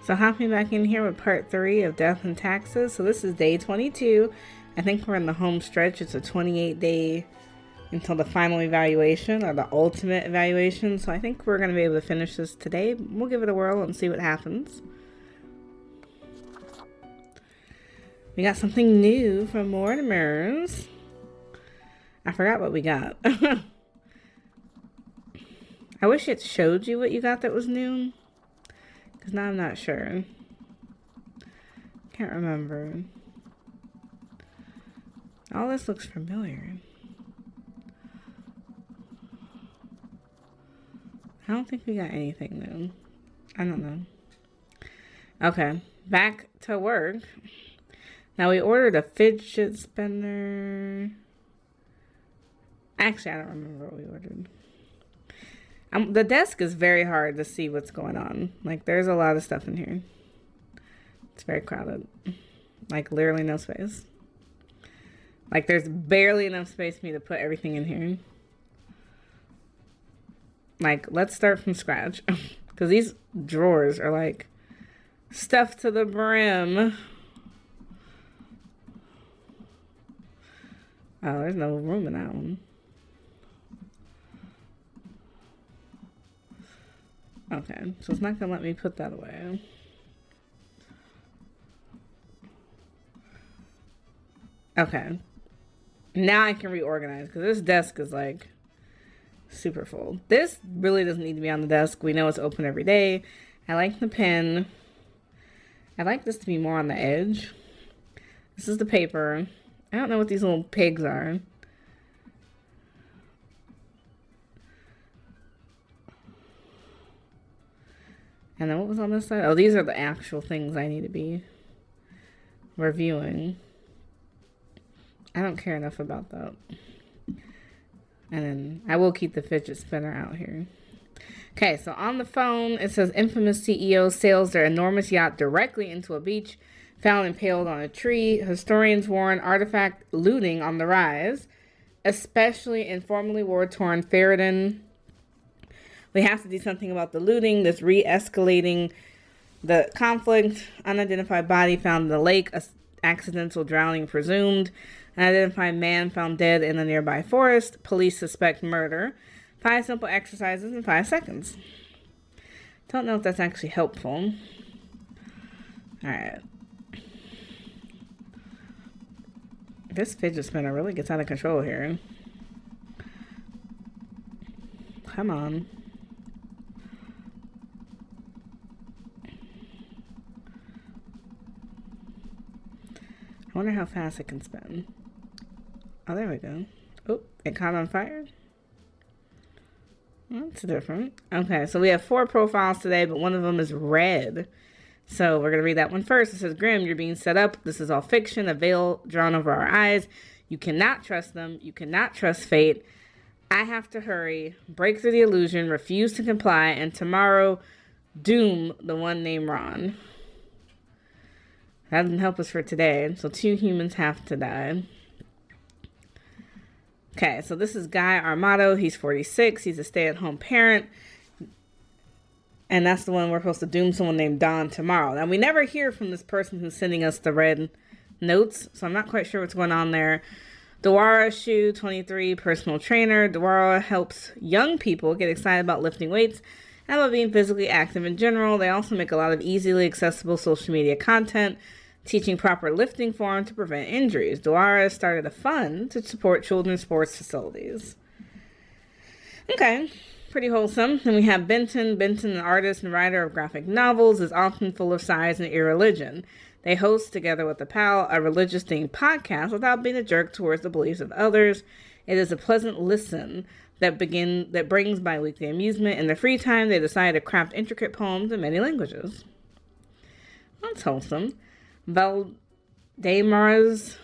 So hopping back in here with part 3 of Death and Taxes. So this is day 22. I think we're in the home stretch. It's a 28-day until the final evaluation or the ultimate evaluation. So I think we're going to be able to finish this today. We'll give it a whirl and see what happens. We got something new from Mortimer's. I forgot what we got. I wish it showed you what you got that was new. Because now I'm not sure. Can't remember. All this looks familiar. I don't think we got anything new. I don't know. Okay, back to work. Now we ordered a fidget spinner. Actually, I don't remember what we ordered. The desk is very hard to see what's going on. Like, there's a lot of stuff in here. It's very crowded. Like, literally no space. Like, there's barely enough space for me to put everything in here. Like, let's start from scratch. Because these drawers are, like, stuffed to the brim. Oh, there's no room in that one. Okay, so it's not going to let me put that away. Okay. Now I can reorganize because this desk is like super full. This really doesn't need to be on the desk. We know it's open every day. I like the pen. I like this to be more on the edge. This is the paper. I don't know what these little pigs are. And then what was on this side? Oh, these are the actual things I need to be reviewing. I don't care enough about that. And then I will keep the fidget spinner out here. Okay, so on the phone, it says infamous CEO sails their enormous yacht directly into a beach, found impaled on a tree. Historians warn artifact looting on the rise, especially in formerly war-torn Ferredin. We have to do something about the looting that's re-escalating the conflict. Unidentified body found in the lake, accidental drowning presumed. Unidentified man found dead in a nearby forest. Police suspect murder. 5 simple exercises in 5 seconds. Don't know if that's actually helpful. Alright. This fidget spinner really gets out of control here. Come on. I wonder how fast it can spin. Oh, there we go. Oh, it caught on fire. That's different. Okay, so we have 4 profiles today, but one of them is red. So we're going to read that one first. It says, Grim, you're being set up. This is all fiction, a veil drawn over our eyes. You cannot trust them. You cannot trust fate. I have to hurry, break through the illusion, refuse to comply, and tomorrow doom the one named Ron. That doesn't help us for today. So 2 humans have to die. Okay, so this is Guy Armato. He's 46. He's a stay-at-home parent. And that's the one we're supposed to doom someone named Don tomorrow. Now, we never hear from this person who's sending us the red notes, so I'm not quite sure what's going on there. Dwara Shu, 23, personal trainer. Dwara helps young people get excited about lifting weights and about being physically active in general. They also make a lot of easily accessible social media content, teaching proper lifting form to prevent injuries. Dwara started a fund to support children's sports facilities. Okay, pretty wholesome. Then we have Benton. Benton, an artist and writer of graphic novels, is often full of size and irreligion. They host, together with a pal, a religious-themed podcast without being a jerk towards the beliefs of others. It is a pleasant listen that brings bi-weekly amusement. In their free time, they decide to craft intricate poems in many languages. That's wholesome. Valdemars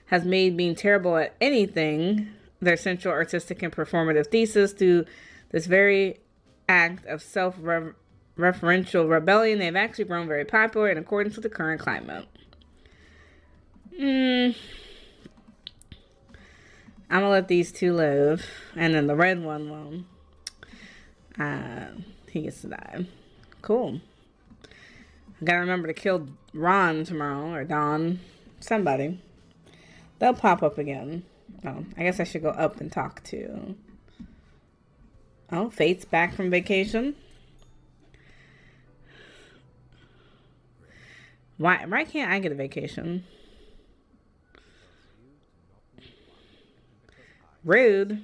has made being terrible at anything their central artistic and performative thesis. Through this very act of self-referential rebellion, they've actually grown very popular in accordance with the current climate. I'm gonna let these 2 live, and then the red one, he gets to die. Cool. I gotta remember to kill Ron tomorrow, or Don. Somebody. They'll pop up again. Oh, I guess I should go up and talk to... Oh, Fate's back from vacation. Why can't I get a vacation? Rude.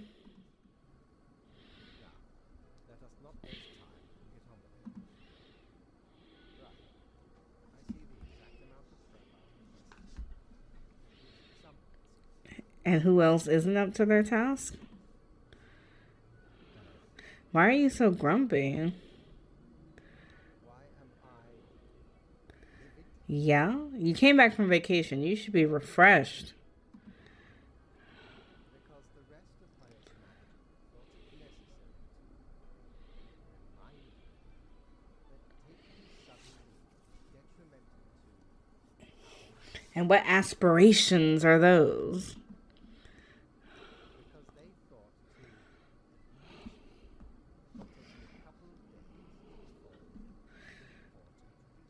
And who else isn't up to their task? Why are you so grumpy? Yeah? You came back from vacation. You should be refreshed. And what aspirations are those?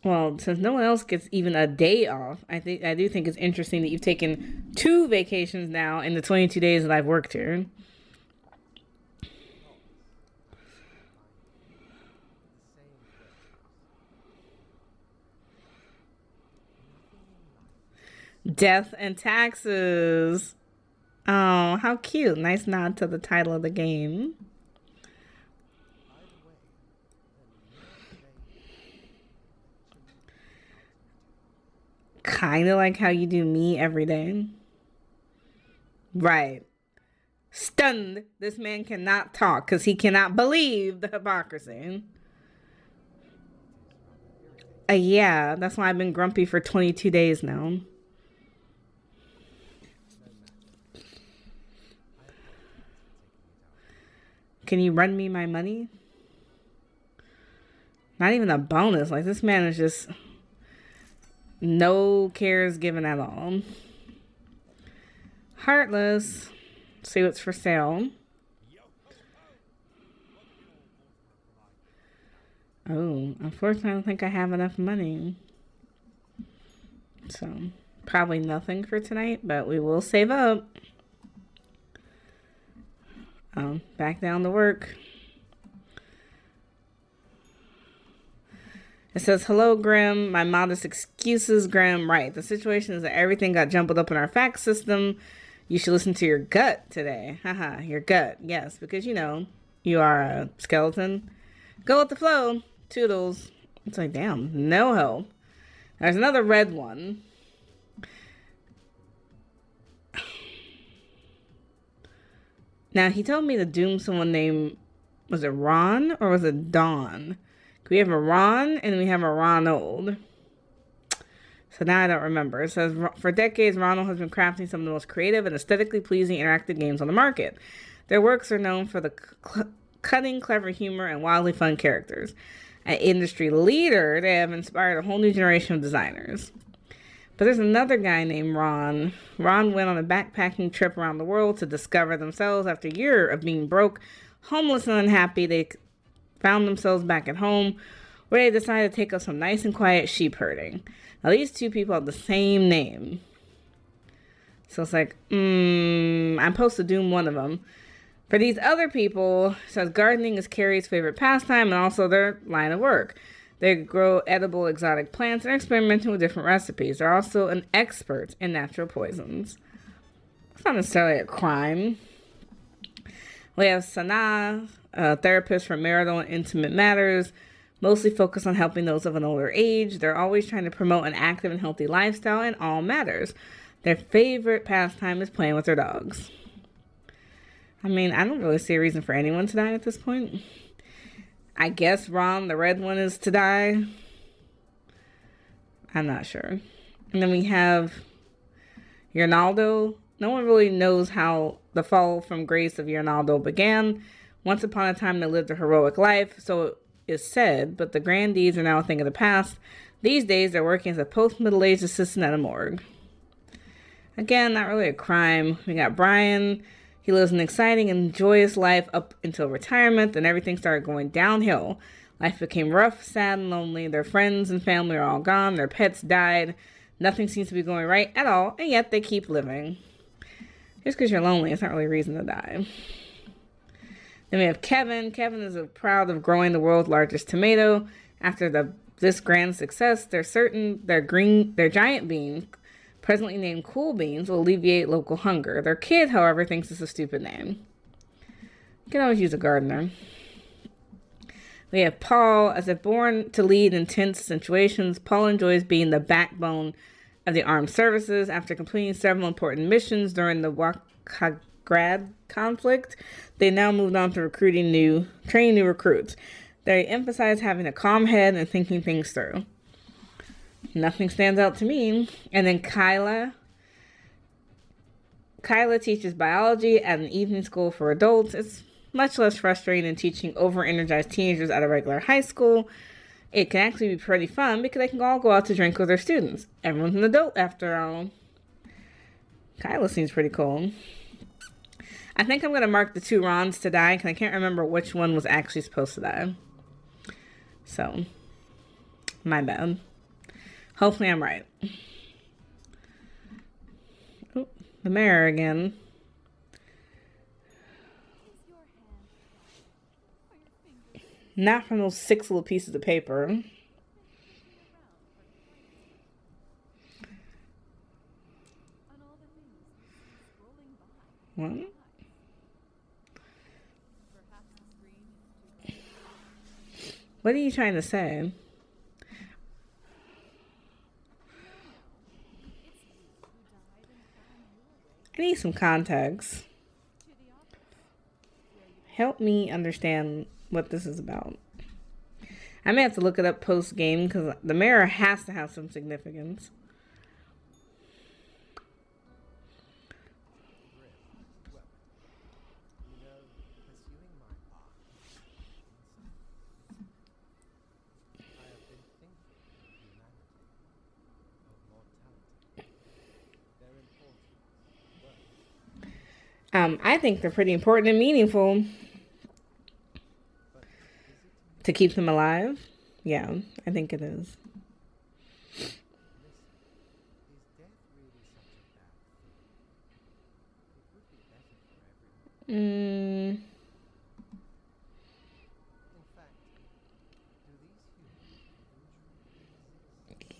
Well, since no one else gets even a day off, I do think it's interesting that you've taken 2 vacations now in the 22 days that I've worked here. Death and taxes. Oh, how cute. Nice nod to the title of the game. Kind of like how you do me every day. Right. Stunned. This man cannot talk because he cannot believe the hypocrisy. Yeah, that's why I've been grumpy for 22 days now. Can you run me my money? Not even a bonus. Like, this man is just... No cares given at all. Heartless. See what's for sale. Oh, unfortunately, I don't think I have enough money. So, probably nothing for tonight, but we will save up. Back down to work. It says, hello, Grim. My modest excuses, Grim. Right. The situation is that everything got jumbled up in our fax system. You should listen to your gut today. Haha, your gut. Yes, because, you know, you are a skeleton. Go with the flow. Toodles. It's like, damn, no help. There's another red one. Now, he told me to doom someone named, was it Ron or was it Dawn? We have a Ron and we have a Ronald. So now I don't remember. It says, for decades, Ronald has been crafting some of the most creative and aesthetically pleasing interactive games on the market. Their works are known for the cutting, clever humor and wildly fun characters. An industry leader, they have inspired a whole new generation of designers. But there's another guy named Ron. Ron went on a backpacking trip around the world to discover themselves. After a year of being broke, homeless, and unhappy, they found themselves back at home, where they decided to take up some nice and quiet sheep herding. Now, these 2 people have the same name. So it's like, I'm supposed to doom one of them. For these other people, it says gardening is Carrie's favorite pastime and also their line of work. They grow edible exotic plants and are experimenting with different recipes. They're also an expert in natural poisons. It's not necessarily a crime. We have Sana, a therapist for marital and intimate matters, mostly focused on helping those of an older age. They're always trying to promote an active and healthy lifestyle in all matters. Their favorite pastime is playing with their dogs. I mean, I don't really see a reason for anyone to die at this point. I guess Ron, the red one, is to die. I'm not sure. And then we have Ronaldo. No one really knows how the fall from grace of Ronaldo began. Once upon a time, they lived a heroic life, so it is said, but the grand deeds are now a thing of the past. These days, they're working as a post-middle-aged assistant at a morgue. Again, not really a crime. We got Brian. He lives an exciting and joyous life up until retirement, then everything started going downhill. Life became rough, sad, and lonely. Their friends and family are all gone. Their pets died. Nothing seems to be going right at all, and yet they keep living. Just because you're lonely, it's not really a reason to die. Then we have Kevin. Kevin is proud of growing the world's largest tomato. After this grand success, they're certain their giant bean, presently named Cool Beans, will alleviate local hunger. Their kid, however, thinks it's a stupid name. You can always use a gardener. We have Paul. As if born to lead in tense situations, Paul enjoys being the backbone of the armed services. After completing several important missions during the Volgograd conflict, they now moved on to training new recruits. They emphasize having a calm head and thinking things through. Nothing stands out to me. And then Kyla. Kyla teaches biology at an evening school for adults. It's much less frustrating than teaching over-energized teenagers at a regular high school. It can actually be pretty fun because they can all go out to drink with their students. Everyone's an adult after all. Kyla seems pretty cool. I think I'm going to mark the 2 Rons to die because I can't remember which one was actually supposed to die. So, my bad. Hopefully I'm right. Oh, the mirror again. Not from those 6 little pieces of paper. What? What are you trying to say? I need some context. Help me understand what this is about. I may have to look it up post-game because the mirror has to have some significance. I think they're pretty important and meaningful to keep them alive. Yeah, I think it is.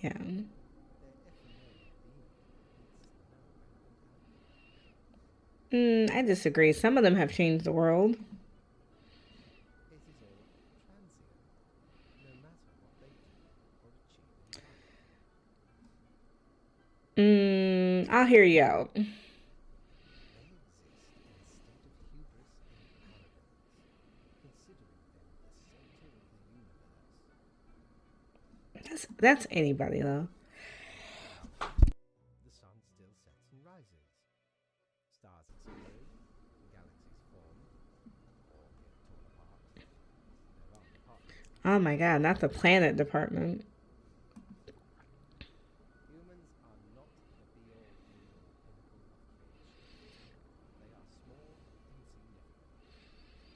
Yeah. I disagree. Some of them have changed the world. I'll hear you out. That's anybody though. The sun still sets and rises. Stars explode, galaxies form, or get torn apart. There are departments. Oh my god, not the planet department. Humans are not the be-all, end-all pinnacle of creation. They are small, insignificant,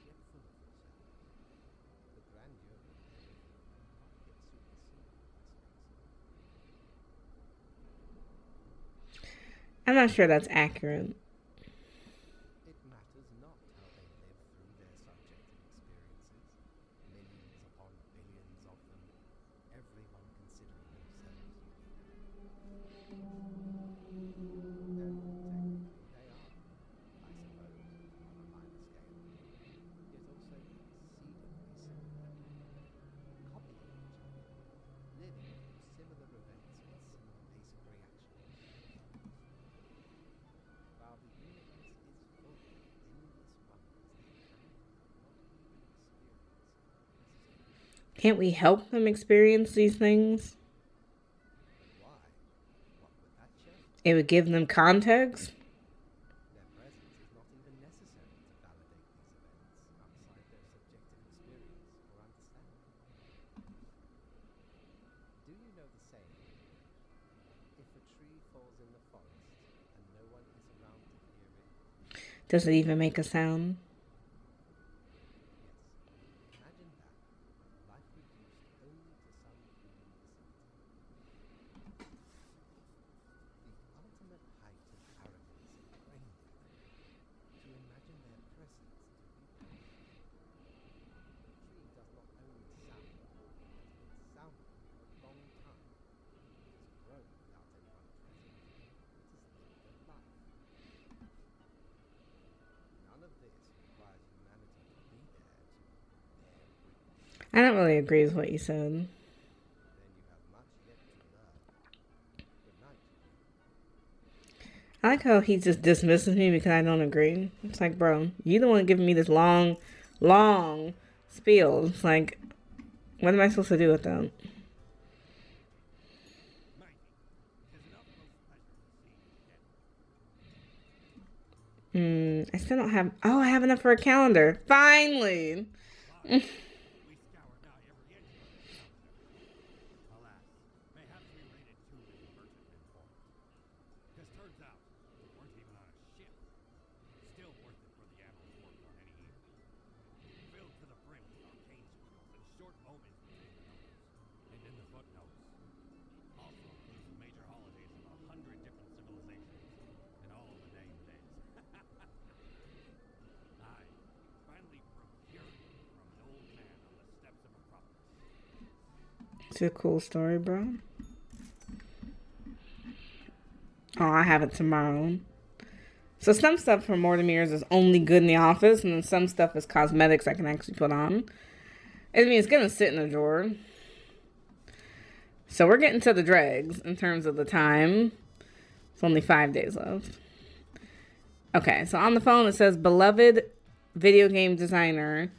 yet full of themselves. The grandeur of their living might get superseded by space. I'm not sure that's accurate. It matters not how they live through their subjective experiences, millions upon billions of them, everyone considering themselves unique. And technically they are, I suppose, on a minor scale, yet also exceedingly similar, copying each other, living through similar events with similar pace of reaction. While the universe is full of endless wonders they cannot not even experience. Can't we help them experience these things? Why? What would that change? It would give them context. Their presence is not even necessary to validate these events outside their subjective experience or understanding. Do you know the saying, if a tree falls in the forest and no one is around to hear it? Does it even make a sound? Yes. Imagine that. Life I don't really agree with what you said. Then you have much yet to learn. Good night. I like how he just dismisses me because I don't agree. It's like, bro, you the one giving me this long, long spiel. It's like, what am I supposed to do with that? I still don't have. Oh, I have enough for a calendar. Finally. We scour now every inch of the calendar. Alas, mayhaps we raided too many merchantmen for it. Because turns out, we weren't even on a ship. Still worth it for the animals worked on any year. Filled to the brim with arcane squiggles and short moments between the numbers. And in the footnotes, also includes the major holidays of 100 different civilizations and all of the named days. I finally procured it from an old man on the steps of Acropolis. It's a cool story, bro. Oh, I have it tomorrow. So some stuff from Mortimer's is only good in the office, and then some stuff is cosmetics I can actually put on. I mean, it's gonna sit in a drawer. So we're getting to the dregs in terms of the time. It's only 5 days left. Okay, so on the phone it says, beloved video game designer,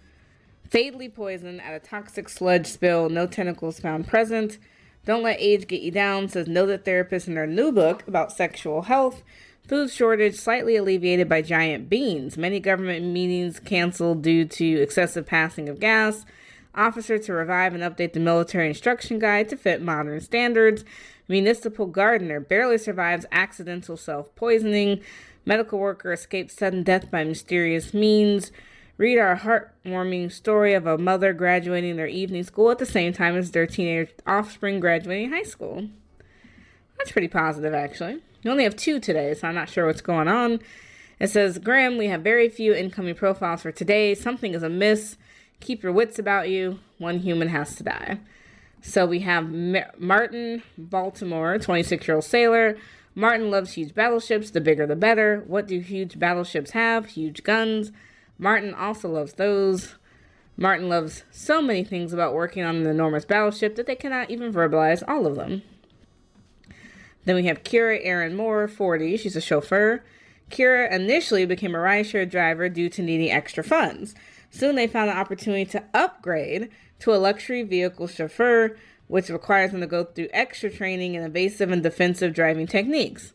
fatally poisoned at a toxic sludge spill, no tentacles found present. Don't let age get you down, says noted therapist in their new book about sexual health. Food shortage slightly alleviated by giant beans. Many government meetings canceled due to excessive passing of gas. Officer to revive and update the military instruction guide to fit modern standards. Municipal gardener barely survives accidental self-poisoning. Medical worker escapes sudden death by mysterious means. Read our heartwarming story of a mother graduating their evening school at the same time as their teenage offspring graduating high school. That's pretty positive, actually. We only have 2 today, so I'm not sure what's going on. It says, Graham, we have very few incoming profiles for today. Something is amiss. Keep your wits about you. One human has to die. So we have Martin Baltimore, 26-year-old sailor. Martin loves huge battleships. The bigger the better. What do huge battleships have? Huge guns. Martin also loves those. Martin loves so many things about working on an enormous battleship that they cannot even verbalize all of them. Then we have Kira Erin Moore, 40. She's a chauffeur. Kira initially became a rideshare driver due to needing extra funds. Soon they found an opportunity to upgrade to a luxury vehicle chauffeur, which requires them to go through extra training in evasive and defensive driving techniques.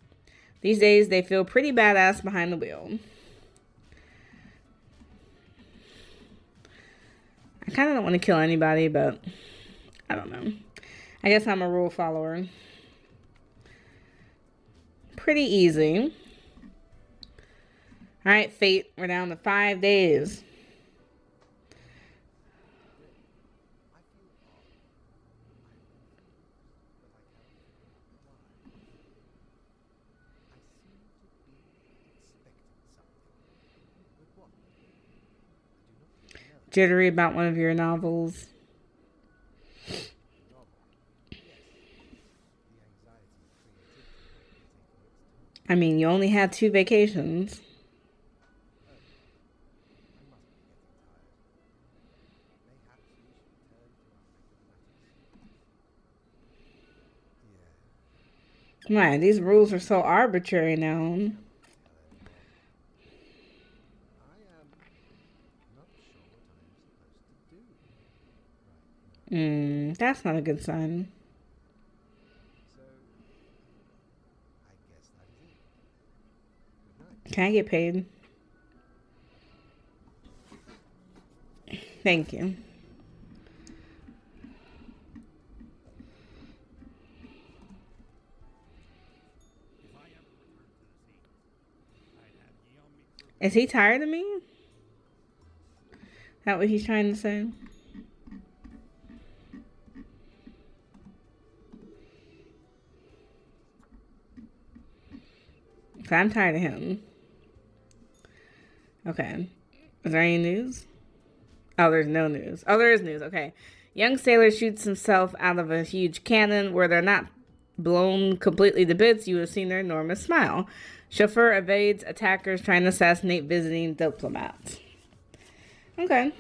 These days, they feel pretty badass behind the wheel. I kind of don't want to kill anybody, but I don't know. I guess I'm a rule follower. Pretty easy. All right, Fate, we're down to 5 days. Jittery about one of your novels. I mean, you only had 2 vacations. Man, these rules are so arbitrary now. That's not a good sign. So, I guess that is it. Good night. Can I get paid? Thank you. Is he tired of me? That what he's trying to say? I'm tired of him. Okay. Is there any news? Oh, there's no news. Oh, there is news. Okay. Young sailor shoots himself out of a huge cannon where they're not blown completely to bits. You would have seen their enormous smile. Chauffeur evades attackers trying to assassinate visiting diplomats. Okay.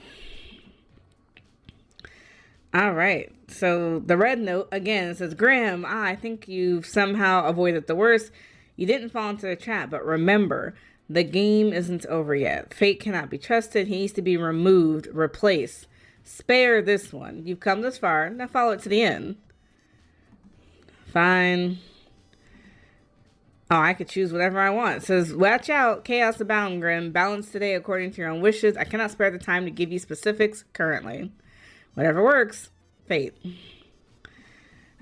All right. So the red note again says, Graham, I think you've somehow avoided the worst. You didn't fall into the trap, but remember, the game isn't over yet. Fate cannot be trusted. He needs to be removed, replaced. Spare this one. You've come this far. Now follow it to the end. Fine. Oh, I could choose whatever I want. It says, watch out, chaos abound, Grim. Balance today according to your own wishes. I cannot spare the time to give you specifics currently. Whatever works. Fate.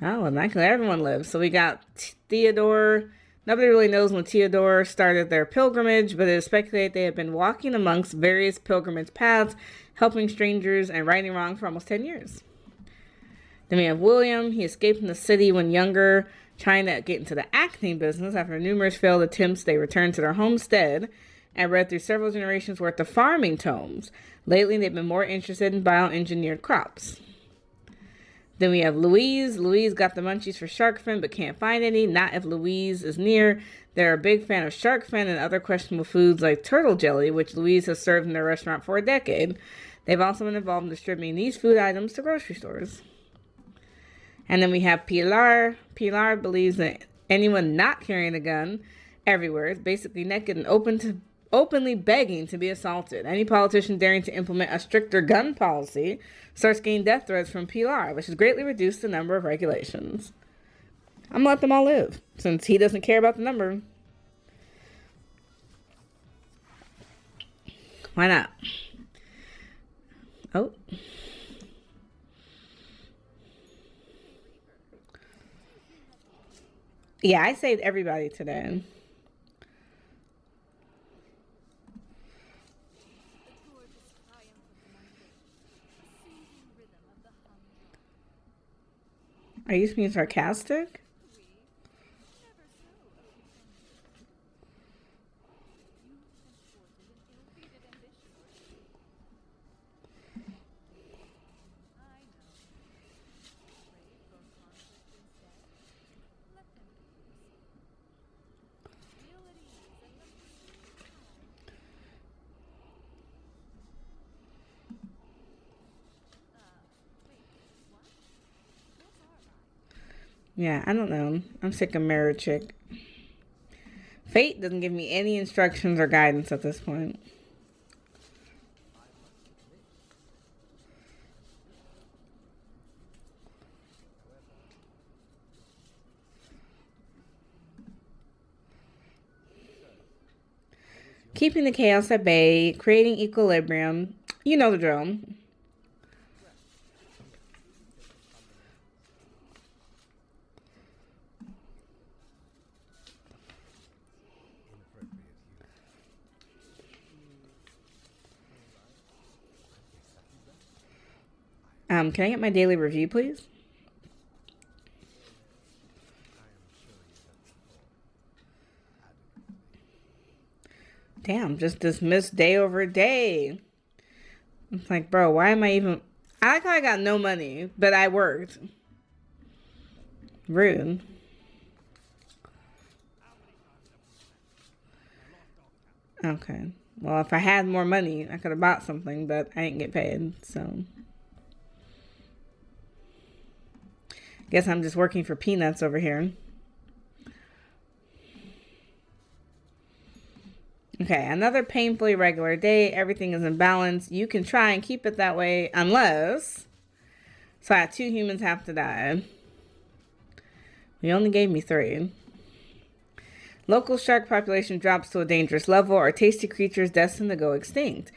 Oh, well, not everyone lives. So we got Theodore. Nobody really knows when Theodore started their pilgrimage, but it is speculated they have been walking amongst various pilgrimage paths, helping strangers and righting wrong for almost 10 years. Then we have William. He escaped from the city when younger, trying to get into the acting business. After numerous failed attempts, they returned to their homestead and read through several generations worth of farming tomes. Lately, they've been more interested in bioengineered crops. Then we have Louise. Louise got the munchies for shark fin, but can't find any. Not if Louise is near. They're a big fan of shark fin and other questionable foods like turtle jelly, which Louise has served in their restaurant for a decade. They've also been involved in distributing these food items to grocery stores. And then we have Pilar. Pilar believes that anyone not carrying a gun everywhere is basically naked and openly begging to be assaulted. Any politician daring to implement a stricter gun policy starts getting death threats from Pilar, which has greatly reduced the number of regulations. I'm gonna let them all live, since he doesn't care about the number. Why not? Oh. Yeah, I saved everybody today. Are you being sarcastic? Yeah, I don't know. I'm sick of Mirror Chick. Fate doesn't give me any instructions or guidance at this point. Keeping the chaos at bay, creating equilibrium. You know the drill. Can I get my daily review, please? Damn, just dismissed day over day. It's like, bro, why am I even... I like how I got no money, but I worked. Rude. Okay. Well, if I had more money, I could have bought something, but I didn't get paid, so... Guess I'm just working for peanuts over here. Okay, another painfully regular day. Everything is in balance. You can try and keep it that way unless... So I had 2 humans have to die. We only gave me 3. Local shark population drops to a dangerous level. Are tasty creatures destined to go extinct?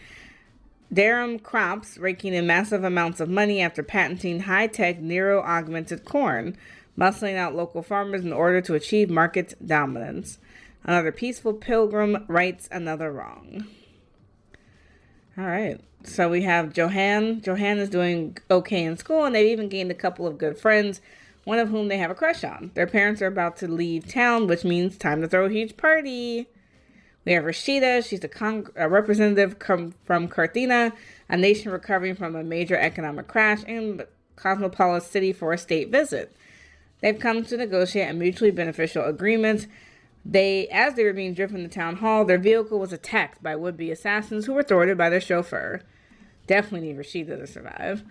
Durham crops raking in massive amounts of money after patenting high-tech neuro-augmented corn, muscling out local farmers in order to achieve market dominance. Another peaceful pilgrim rights another wrong. All right. So we have Johan. Johan is doing okay in school, and they've even gained a couple of good friends, one of whom they have a crush on. Their parents are about to leave town, which means time to throw a huge party. We have Rashida. She's a representative from Carthena, a nation recovering from a major economic crash, and Cosmopolis City for a state visit. They've come to negotiate a mutually beneficial agreement. As they were being driven to town hall, their vehicle was attacked by would-be assassins who were thwarted by their chauffeur. Definitely need Rashida to survive.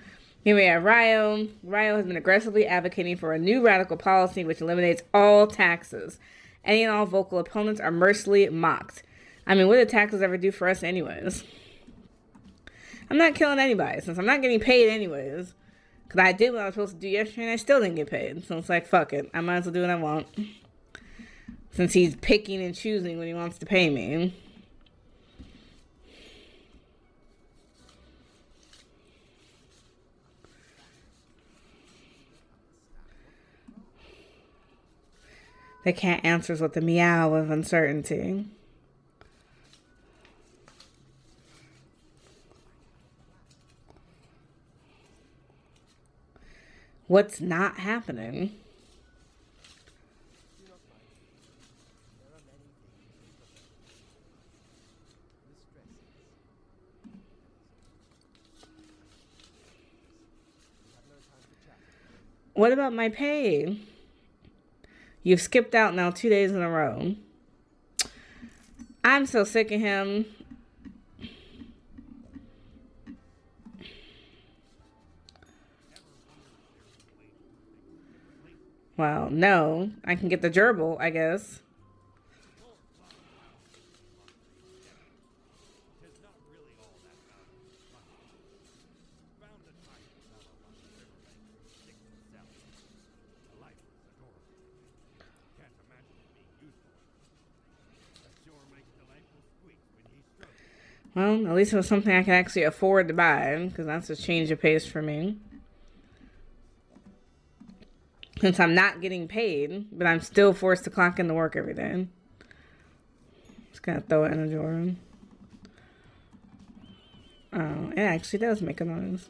Here we have Ryo. Ryo has been aggressively advocating for a new radical policy which eliminates all taxes. Any and all vocal opponents are mercilessly mocked. I mean, what did taxes ever do for us anyways? I'm not killing anybody since I'm not getting paid anyways. Because I did what I was supposed to do yesterday and I still didn't get paid. So it's like, fuck it. I might as well do what I want. Since he's picking and choosing when he wants to pay me. The cat answers with a meow of uncertainty. What's not happening? What about my pay? You've skipped out now 2 days in a row. I'm so sick of him. Well, no. I can get the gerbil, I guess. Well, at least it was something I could actually afford to buy, because that's a change of pace for me. Since I'm not getting paid, but I'm still forced to clock into work every day. Just gonna throw it in a drawer. Oh, it actually does make a noise.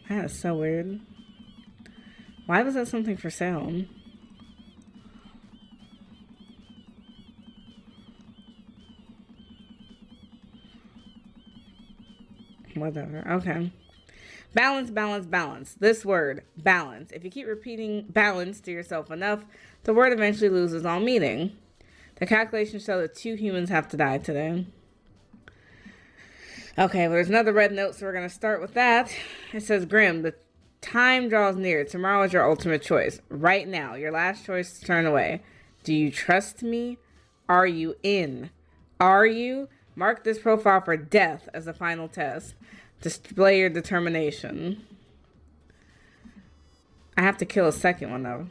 That is so weird. Why was that something for sale? Whatever. Okay. Balance, balance, balance. This word, balance. If you keep repeating balance to yourself enough, the word eventually loses all meaning. The calculations show that 2 humans have to die today. Okay, well, there's another red note, so we're going to start with that. It says, Grim, the time draws near. Tomorrow is your ultimate choice. Right now, your last choice to turn away. Do you trust me? Are you in? Are you? Mark this profile for death as a final test. Display your determination. I have to kill a second one, though.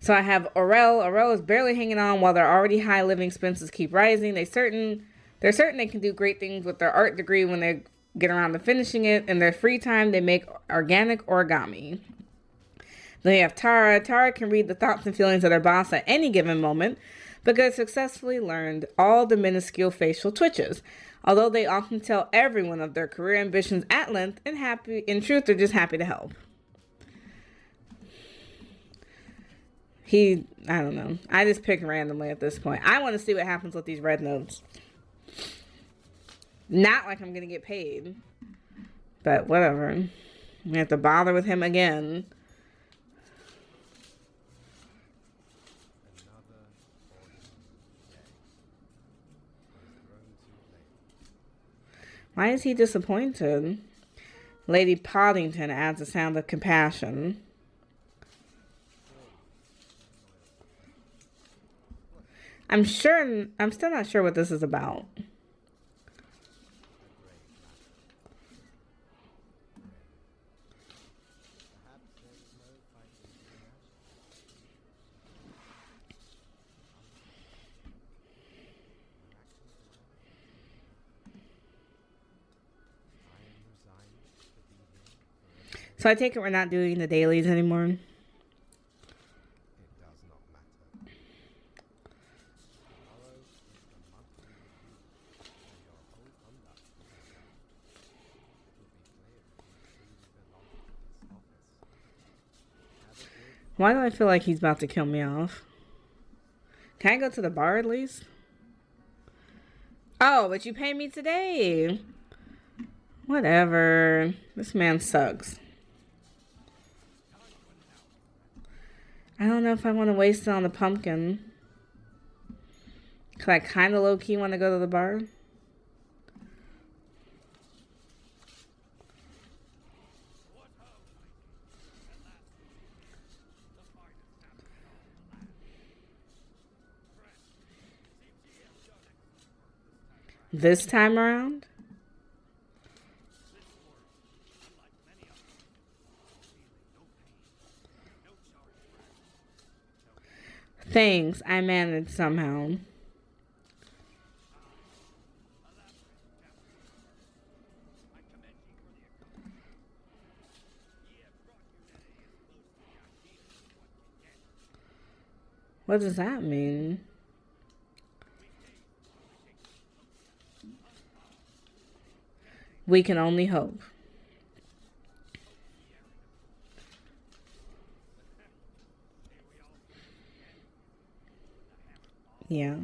So I have Aurel. Aurel is barely hanging on while their already high living expenses keep rising. They're certain they can do great things with their art degree when they get around to finishing it. In their free time, they make organic origami. Then you have Tara. Tara can read the thoughts and feelings of their boss at any given moment, because successfully learned all the minuscule facial twitches. Although they often tell everyone of their career ambitions at length, in truth, they're just happy to help. I don't know. I just pick randomly at this point. I want to see what happens with these red notes. Not like I'm going to get paid. But whatever. We have to bother with him again. Why is he disappointed? Lady Poddington adds a sound of compassion. I'm still not sure what this is about. So I take it we're not doing the dailies anymore. It does not matter. Tomorrow is the monthly review, and your whole conduct will be judged. It will be clear if you truly belong to this office. Have a good. Why do I feel like he's about to kill me off? Can I go to the bar at least? Oh, but you pay me today. Whatever. This man sucks. I don't know if I want to waste it on the pumpkin. Cause I kind of low key want to go to the bar. This time around? Thanks, I managed somehow. What does that mean? We can only hope. Yeah.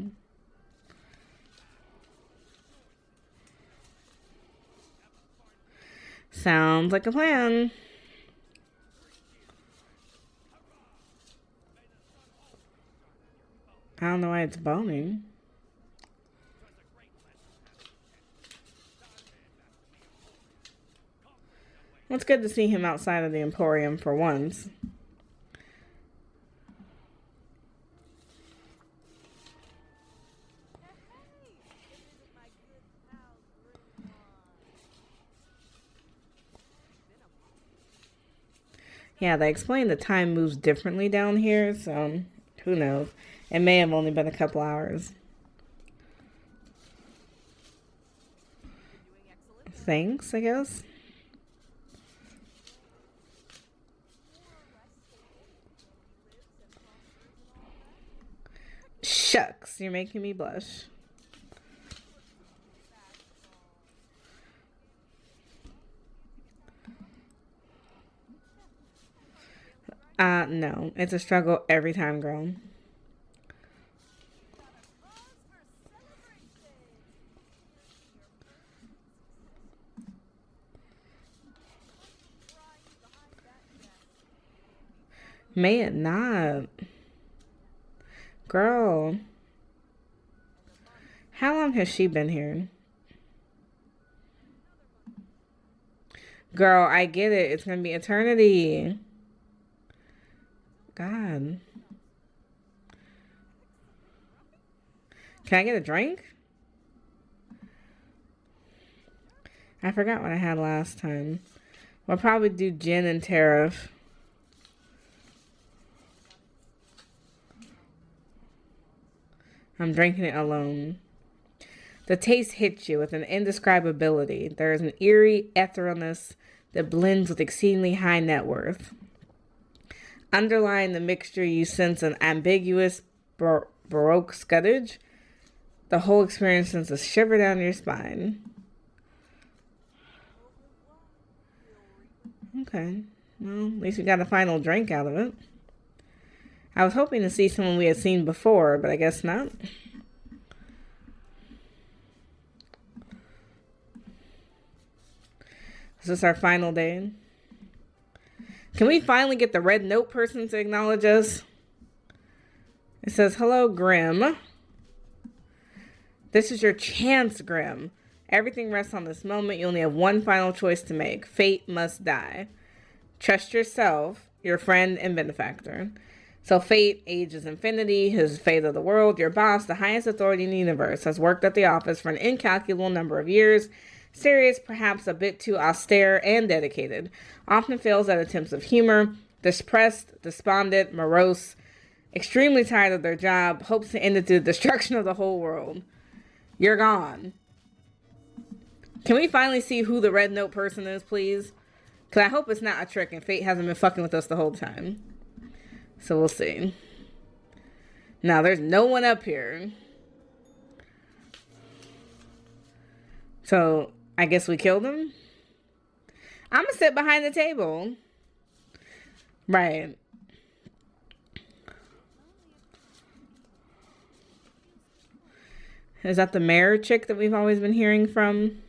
Sounds like a plan. I don't know why it's boning. Well, it's good to see him outside of the Emporium for once. Yeah, they explained the time moves differently down here, so who knows? It may have only been a couple hours. Thanks, I guess. Shucks, you're making me blush. No. It's a struggle every time, girl. May it not. Girl. How long has she been here? Girl, I get it. It's gonna be eternity. God. Can I get a drink? I forgot what I had last time. We'll probably do gin and tariff. I'm drinking it alone. The taste hits you with an indescribability. There is an eerie etherealness that blends with exceedingly high net worth. Underlying the mixture, you sense an ambiguous Baroque scuttage. The whole experience sends a shiver down your spine. Okay. Well, at least we got a final drink out of it. I was hoping to see someone we had seen before, but I guess not. Is this our final day? Can we finally get the red note person to acknowledge us? It says, hello, Grim. This is your chance, Grim. Everything rests on this moment. You only have one final choice to make. Fate must die. Trust yourself, your friend and benefactor. So Fate, age is infinity, his fate of the world, your boss, the highest authority in the universe, has worked at the office for an incalculable number of years. Serious, perhaps a bit too austere and dedicated. Often fails at attempts of humor. Depressed, despondent, morose. Extremely tired of their job. Hopes to end it through the destruction of the whole world. You're gone. Can we finally see who the red note person is, please? Because I hope it's not a trick and Fate hasn't been fucking with us the whole time. So we'll see. Now, there's no one up here. So, I guess we killed him? I'm going to sit behind the table. Right. Is that the mayor chick that we've always been hearing from?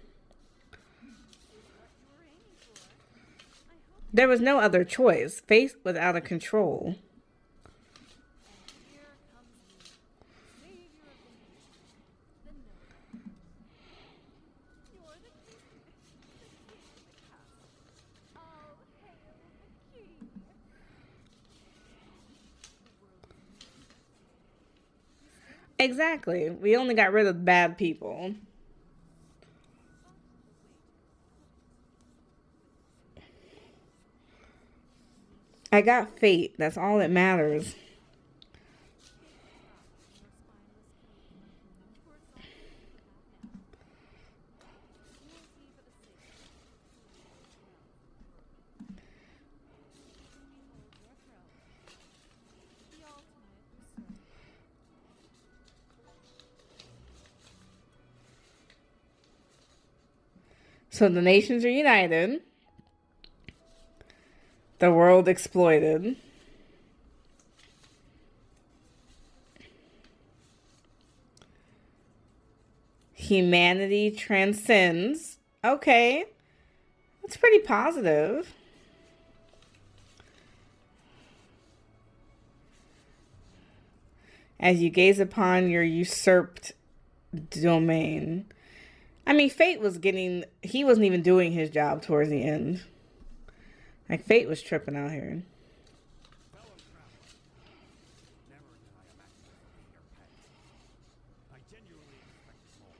There was no other choice. Fate was out of control. Exactly. We only got rid of bad people. I got fate. That's all that matters. So the nations are united. The world exploited. Humanity transcends. Okay. That's pretty positive. As you gaze upon your usurped domain. I mean, Fate was getting. He wasn't even doing his job towards the end. Like, Fate was tripping out here. Fellow traveler, never did I imagine this would be your pet. I genuinely expected more.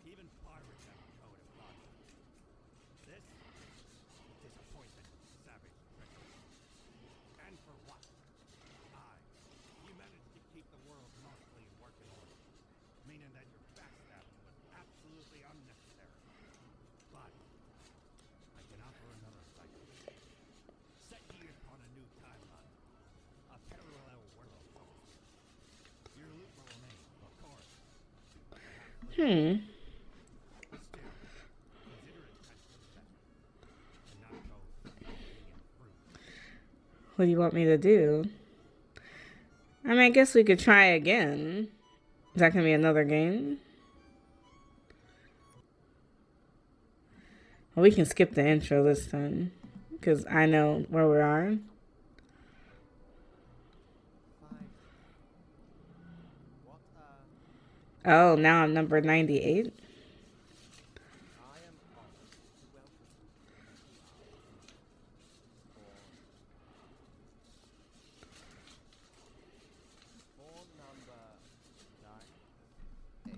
Even pirates have a code of conduct. This disappointed, savage treachery. And for what? You managed to keep the world mostly in working order, meaning that your backstabbing was absolutely unnecessary. But I can offer another cycle. Set ye upon a new timeline, a parallel world. Your loot will remain, of course. But still, consider it as success, and not go being fruit. What do you want me to do? I mean, I guess we could try again. Is that going to be another game? Well, we can skip the intro this time. Because I know where we are. 5. What Oh, now I'm number 98. I am honored to welcome you for number 9, 8.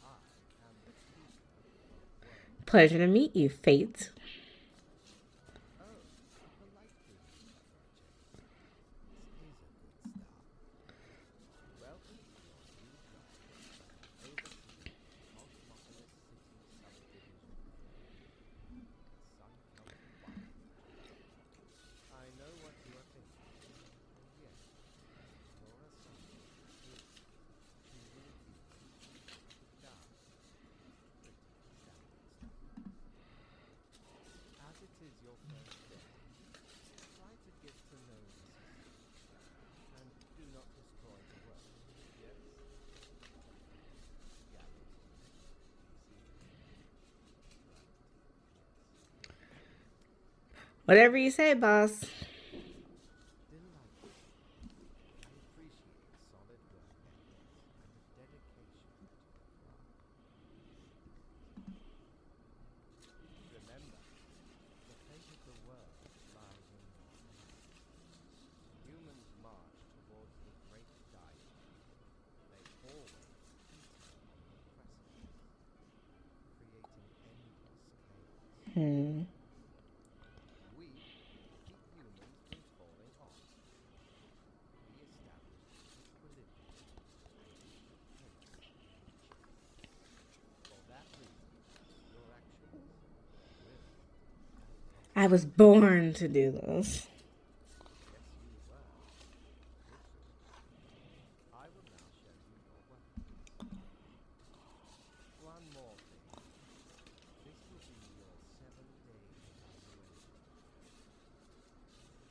I am the keeper of worlds. Pleasure to meet you, Fate. Oh, polite greeting, Virgin. This is a good start. Welcome to your new job, overseeing Cosmopolis City Subdivision. Sun County 1. I know what you are thinking. Yes, your assignment is to review data. Pretty standard stuff. As it is your first day, try to get to know the system, and do not destroy the world. Yes? Galaxy. Whatever you say, boss. Delightful. I appreciate solid work ethics and a dedication to your craft. Remember, the fate of the world lies in your hands. Humans march towards the great dying. They always teeter on the precipice, creating endless chaos. We keep humans from falling off. We establish equilibrium and chaos. For that reason, your actions will and I was born to do this. yes, you were. Literally. I will now show you your work. One more thing. This will be your 7-day evaluation.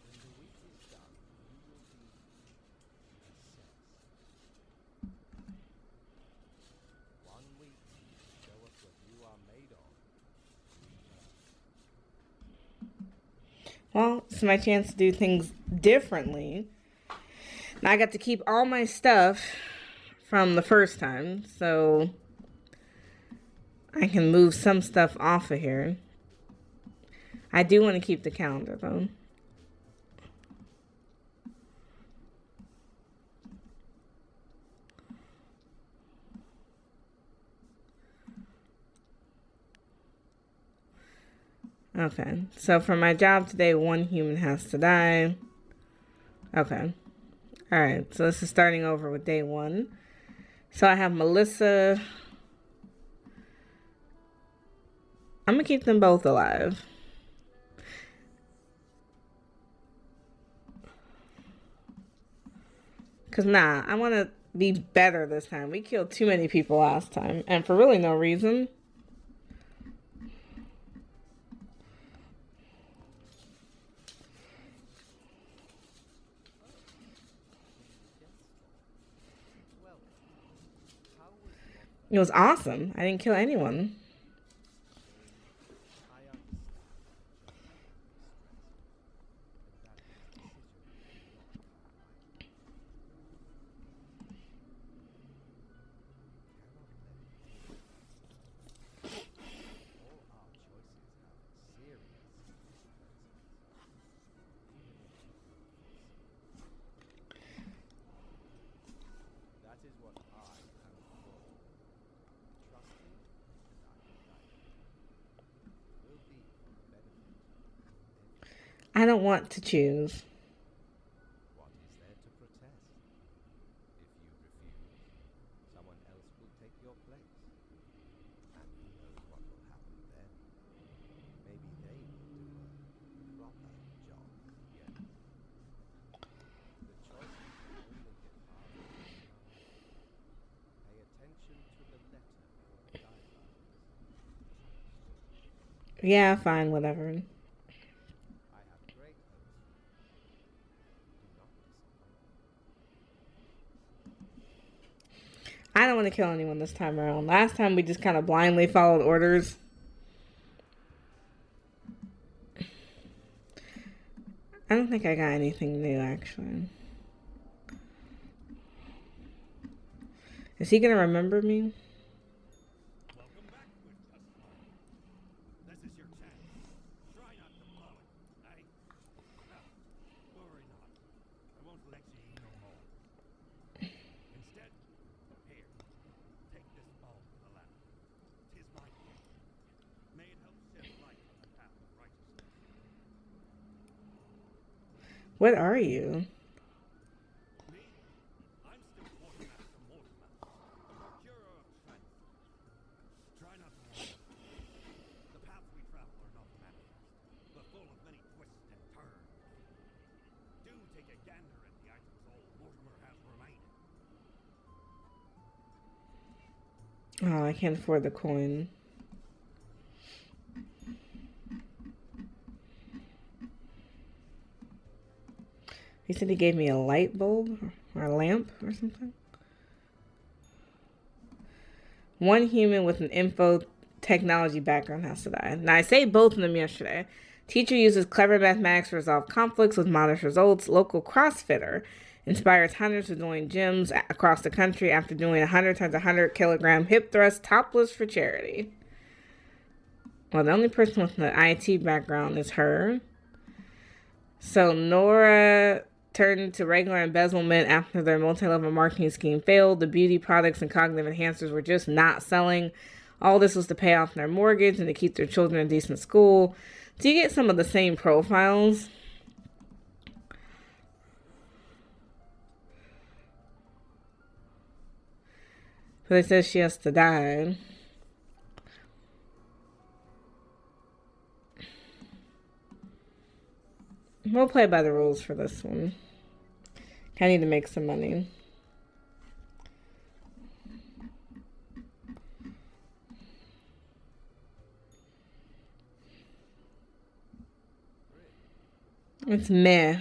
When the week is done, you will be assessed. 1 week to show us what you are made of. Well, it's my chance to do things differently. Now I got to keep all my stuff from the first time, so I can move some stuff off of here. I do want to keep the calendar, though. Okay. So for my job today, one human has to die. Okay. All right. So this is starting over with day 1. So I have Melissa. I'm going to keep them both alive. Because, I want to be better this time. We killed too many people last time. And for really no reason. Well, how was your... It was awesome. I didn't kill anyone. I understand. That is what I am for. Trust me, and I will guide you. It will be for the benefit of everyone. I don't want to choose. What is there to protest? If you refuse, someone else will take your place. And who knows what will happen then? Maybe they will do a proper job. Yes. The choices will only get harder. Pay attention to the letter of the guidelines. Yeah, fine, whatever. I have great hopes for you. Do not disappoint. I don't want to kill anyone this time around. Last time we just kind of blindly followed orders. I don't think I got anything new, actually. Is he going to remember me? Welcome back, good customer. This is your chance. Try not to blow it, eh? Worry not. I won't let you eat no more. Instead, here, take this ball to the left. 'Tis my gift. May it help shed light on the path of righteousness. What are you? Me? I'm still Quartermaster Mortimer, procurer of strength. Try not to worry. The paths we travel are not manifest, but full of many twists and turns. Do take a gander at the items old Mortimer has remaining. Oh, I can't afford the coin. He said he gave me a light bulb or a lamp or something. One human with an info technology background has to die. Now, I saved both of them yesterday. Teacher uses clever mathematics to resolve conflicts with modest results. Local CrossFitter inspires hundreds to join gyms across the country after doing 100 times 100 kilogram hip thrust topless for charity. Well, the only person with an IT background is her. So Nora turned to regular embezzlement after their multi-level marketing scheme failed. The beauty products and cognitive enhancers were just not selling. All this was to pay off their mortgage and to keep their children in decent school. Do you get some of the same profiles? But it says she has to die. We'll play by the rules for this one. I need to make some money. It's meh.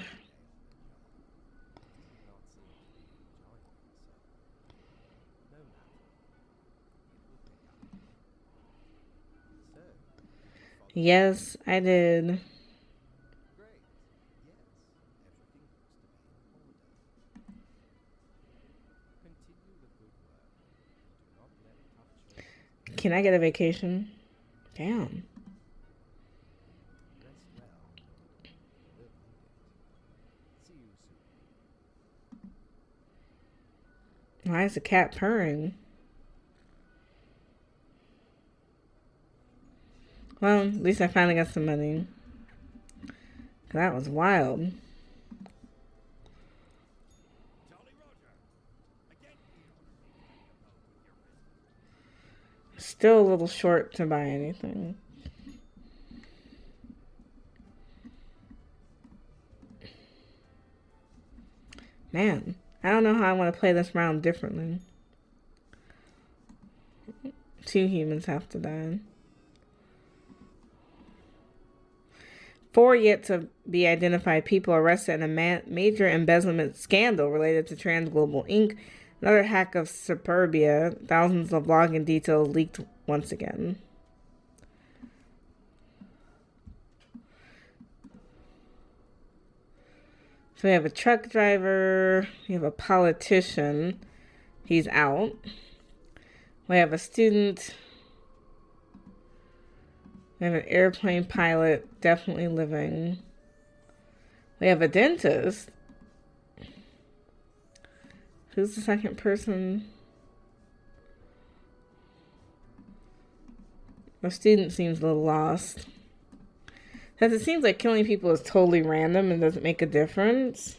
Yes, I did. Great. Yes, everything looks to be in order. Continue the good work. Do not let tough choices Can I get a vacation? Damn. rest well. We'll need it. See you soon. Why is the cat purring? Well, at least I finally got some money. That was wild. Jolly Roger. Again, you don't appreciate a boat with your business. Still a little short to buy anything. Man, I don't know how I want to play this round differently. 2 humans have to die. 4 yet to be identified people arrested in a major embezzlement scandal related to TransGlobal Inc. Another hack of Superbia. Thousands of login details leaked once again. So we have a truck driver. We have a politician. He's out. We have a student. We have an airplane pilot, definitely living. We have a dentist. Who's the second person? The student seems a little lost. Because it seems like killing people is totally random and doesn't make a difference.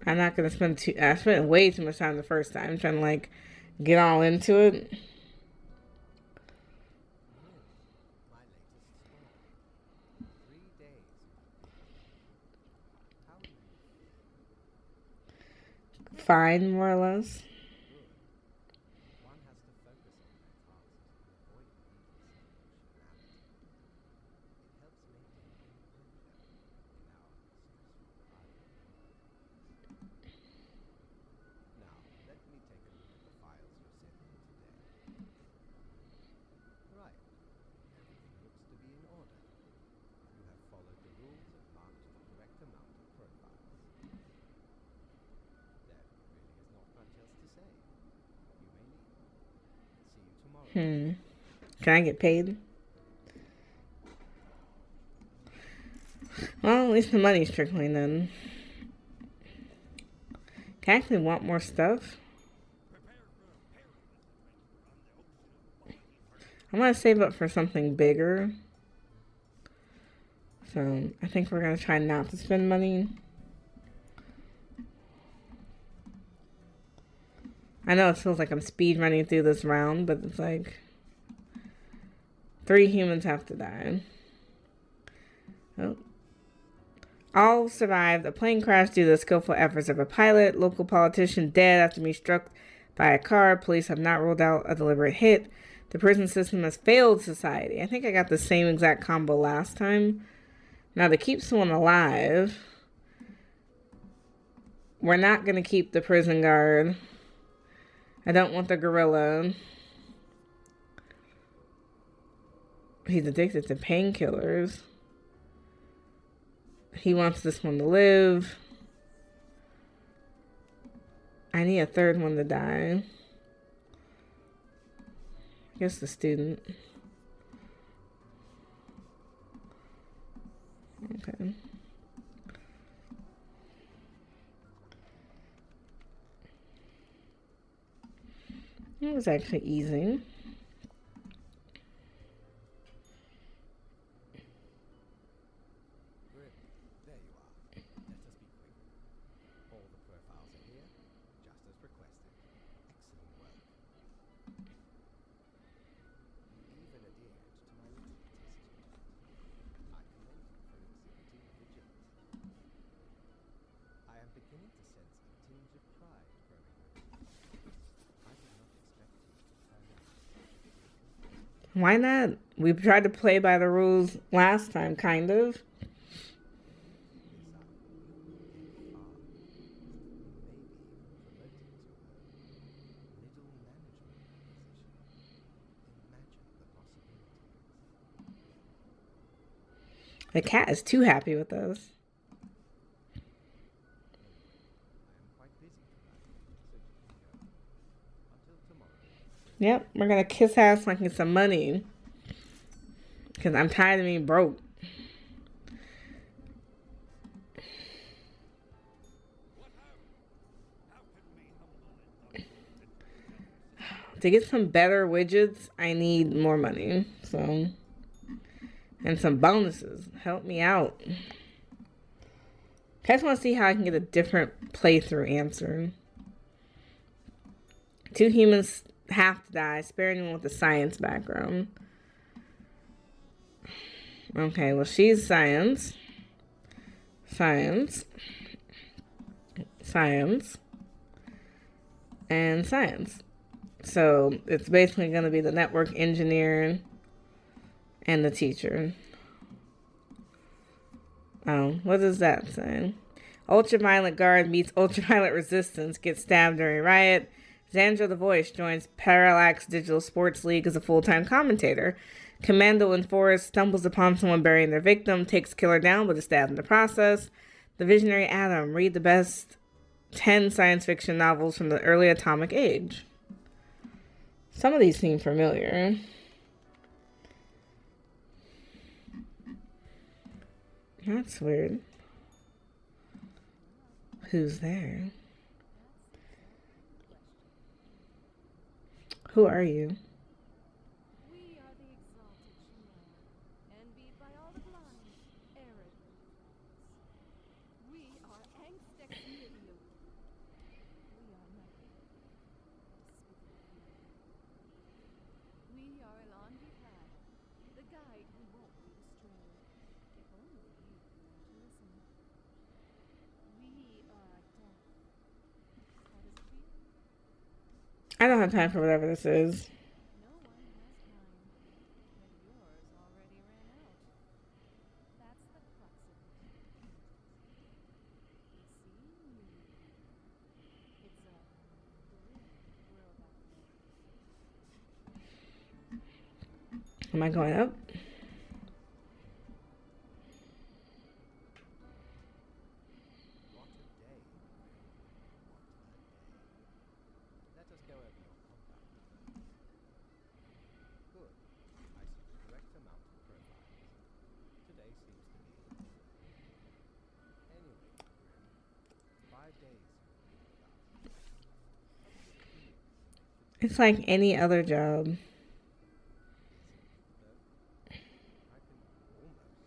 I'm not going to spend I spent way too much time the first time trying to like get all into it. My latest spawn. 3 days. How do you feel? Fine, more or less. Good. One has to focus on their tasks and avoid needless emotionality. It helps maintain composure in our stressful life. Now, let me take a look at the files you sent me today. Right. Everything looks to be in order. You have followed the rules and marked the correct amount of profiles. There really is not much else to say. You may leave. See you tomorrow. Can I get paid? Well, at least the money's trickling in. Can I actually want more stuff? Prepare for a perilous adventure on the ocean of I'm going to save up for something bigger. So, I think we're going to try not to spend money. I know it feels like I'm speed running through this round, but it's like 3 humans have to die. Oh. All survived a plane crash due to the skillful efforts of a pilot. Local politician dead after being struck by a car. Police have not ruled out a deliberate hit. The prison system has failed society. I think I got the same exact combo last time. Now, to keep someone alive, we're not going to keep the prison guard. I don't want the gorilla. He's addicted to painkillers. He wants this one to live. I need a third one to die. I guess the student. Okay. It was actually easy. Good. There you are. Let us be quick. All the profiles are here, just as requested. Excellent work. You even adhered to my litmus test. I commend you for exhibiting vigilance. I am beginning to sense a tinge of pride growing within you. I did not expect you to turn out such a good employee. Why not? We tried to play by the rules last time, kind of. Keep this up. You will get far. Maybe even promoted to a middle management position. Imagine the possibilities. The cat is too happy with us. I am quite busy tonight, so you can go. Until tomorrow. Yep, we're gonna kiss ass like it's some money. Because I'm tired of being broke. What ho! How can we humble and To get some better widgets, I need more money. So, and some bonuses. Help me out. I just want to see how I can get a different playthrough answer. 2 humans have to die. Spare anyone with a science background. Okay, well, she's science. Science. Science. And science. So it's basically going to be the network engineer and the teacher. Oh, what does that say? Ultraviolet guard meets ultraviolet resistance, gets stabbed during riot. Xandra the Voice joins Parallax Digital Sports League as a full-time commentator. Commando in Forest stumbles upon someone burying their victim, takes killer down but is stabbed in the process. The Visionary Atom, read the best 10 science fiction novels from the early atomic age. Some of these seem familiar. That's weird. Who's there? Who are you? We are the exalted Shemar, envied by all the blind, arid we are Angstex Nibio. We are nothing. We are Elan Bihad, the guide who won't lead astray. If only you would listen. We are death. How does it feel? I don't have time for whatever this is. No one has time, but yours already ran out. That's the crux of it. You see, it's a grim world out there. Am I going up? What a day. Let us go over your conduct. Good. I see the correct amount of profiles. Today seems to be. Anyway, Grim, 5 days you'll be with us. How does it feel? It's like any other job. Though, I can almost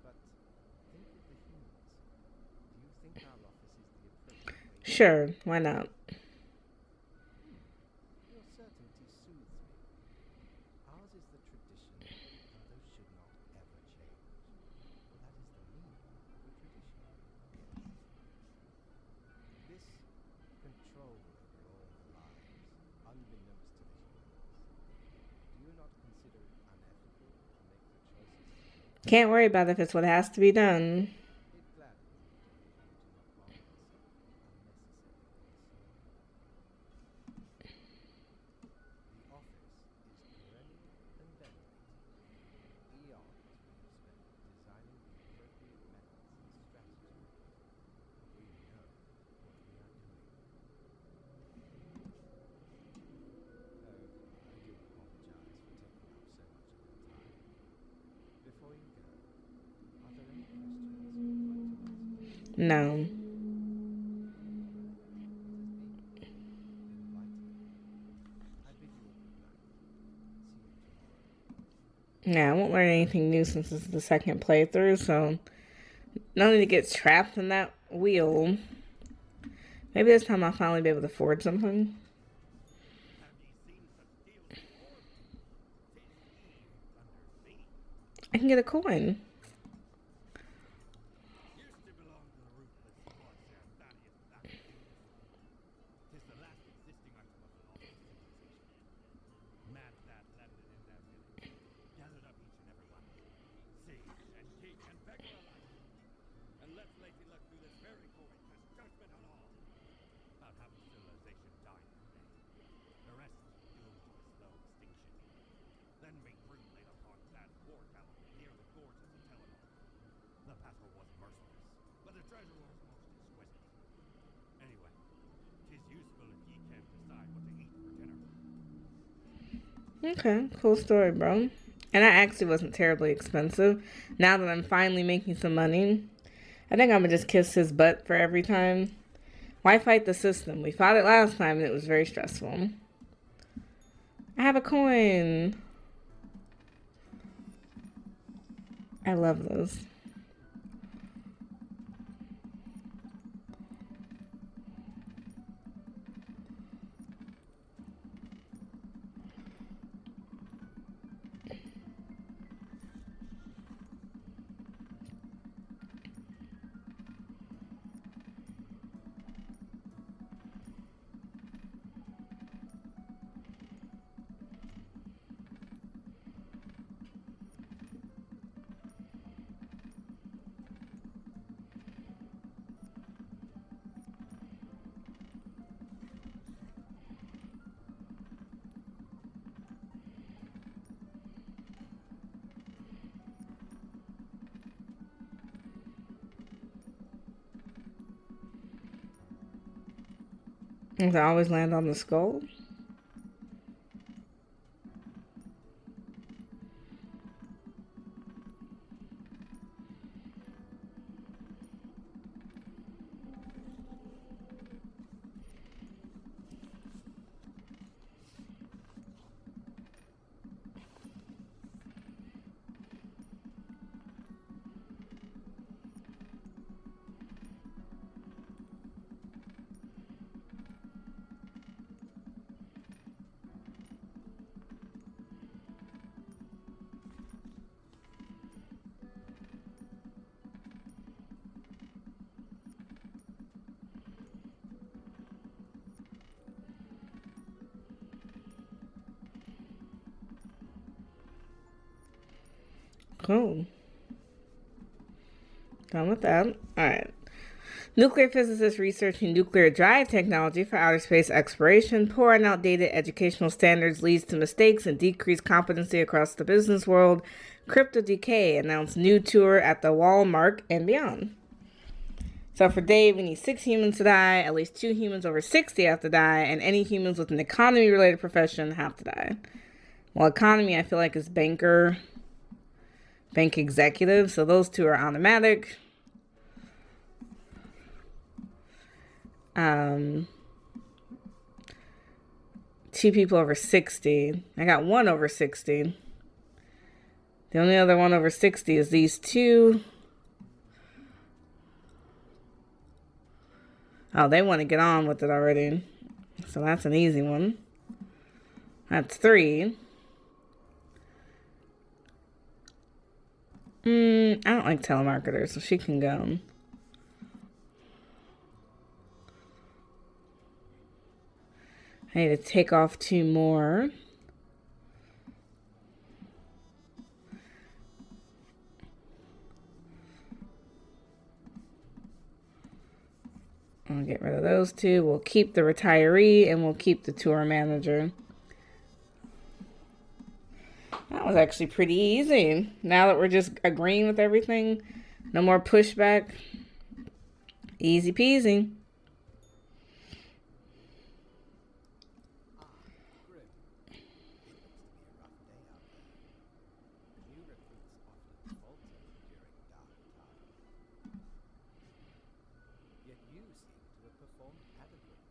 but think of the humans. Do you think our office is the appropriate way? Sure, why not? Your certainty soothes me. Ours is the tradition, and those should not ever change. For that is the meaning of the tradition. Yes. This control over all the lives, unbeknownst to the humans. Do you not consider it unethical to make the choices you make? Can't worry about it if it's what has to be done. It gladdens me to hear you do not bother yourself with unnecessary concern. The office is perennial and venerated. Eons we have spent designing the appropriate methods and strategies. We know what we are doing. Oh, I do apologize for taking up so much of your time. Before you go, are there any questions you would like to ask? No. It has been enlightening. I bid you a good night. See you tomorrow. Yeah, I won't learn anything new since this is the second playthrough, so no need to get trapped in that wheel. Maybe this time I'll finally be able to afford something. Have ye seen such deals before? 'Tis Eve under thee. I can get a coin. Used to belong to the ruthless Corsair Thaddeus Thacker. 'Tis the last existing item of the lost civilization. Mad Thad landed in that village, gathered up each and every one, sage and king and beggar alike, and left Lady Luck through this very coin as judgment on all. About half the civilization died that day. The rest doomed to a slow extinction. Then Big Grim laid upon Thad's war gallery near the gorges of Telenor. The battle was merciless, but the treasure was most exquisite. Anyway, 'tis useful if ye can decide what to eat for dinner. Okay, cool story, bro. And that actually wasn't terribly expensive. Now that I'm finally making some money, I think I'm gonna just kiss his butt for every time. Why fight the system? We fought it last time and it was very stressful. I have a coin. I love those. Does it always land on the skull? Cool. Done with that. Alright. Nuclear physicists researching nuclear drive technology for outer space exploration. Poor and outdated educational standards leads to mistakes and decreased competency across the business world. Crypto Decay announced new tour at the Walmart and beyond. So for Dave, we need 6 humans to die, at least 2 humans over 60 have to die, and any humans with an economy-related profession have to die. Well, economy, I feel like, is bank executive, so those 2 are automatic. 2 people over 60. I got 1 over 60. The only other one over 60 is these 2. Oh, they want to get on with it already. So that's an easy one. That's 3. I don't like telemarketers, so she can go. I need to take off 2 more. I'll get rid of those 2. We'll keep the retiree and we'll keep the tour manager. That was actually pretty easy. Now that we're just agreeing with everything, no more pushback. Easy peasy. Grim. It looks to be a rough day out there. New recruits often falter during dark times. Yet you seem to have performed adequately.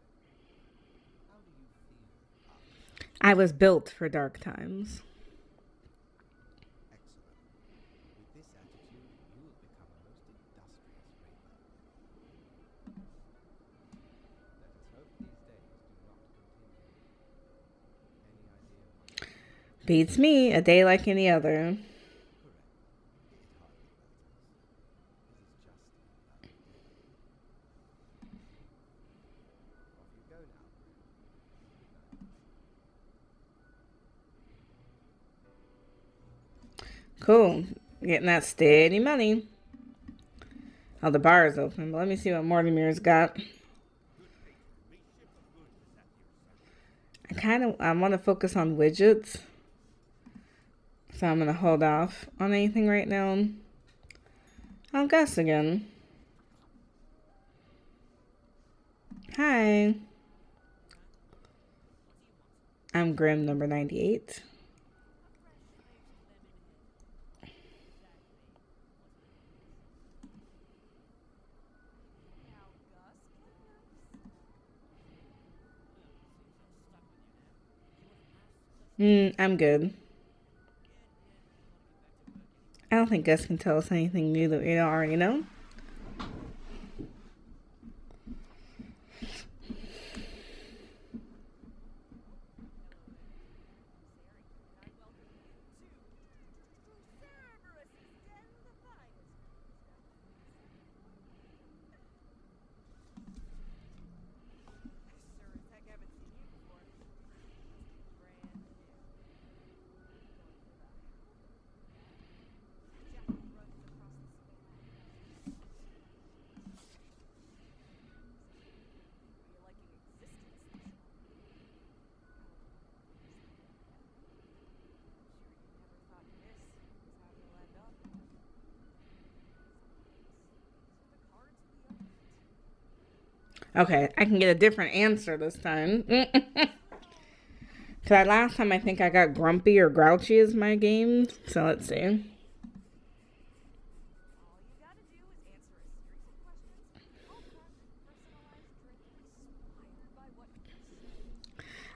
How do you feel after I was built for dark times. excellent? With this attitude, you will become a most industrious raver. Let us hope these days do not continue. Any idea when? Beats me, a day like any other. Correct. It hardly matters. This is just another day. Off you go now. Good night. Cool. Getting that steady money. Oh, the bar is open, but let me see what Mortimer's got. I want to focus on widgets. So I'm going to hold off on anything right now. I'll guess again. Hi. I'm Grim number 98. I'm good. I don't think Gus can tell us anything new that we don't already know. Okay, I can get a different answer this time. Cause last time I think I got grumpy or grouchy as my game. So let's see.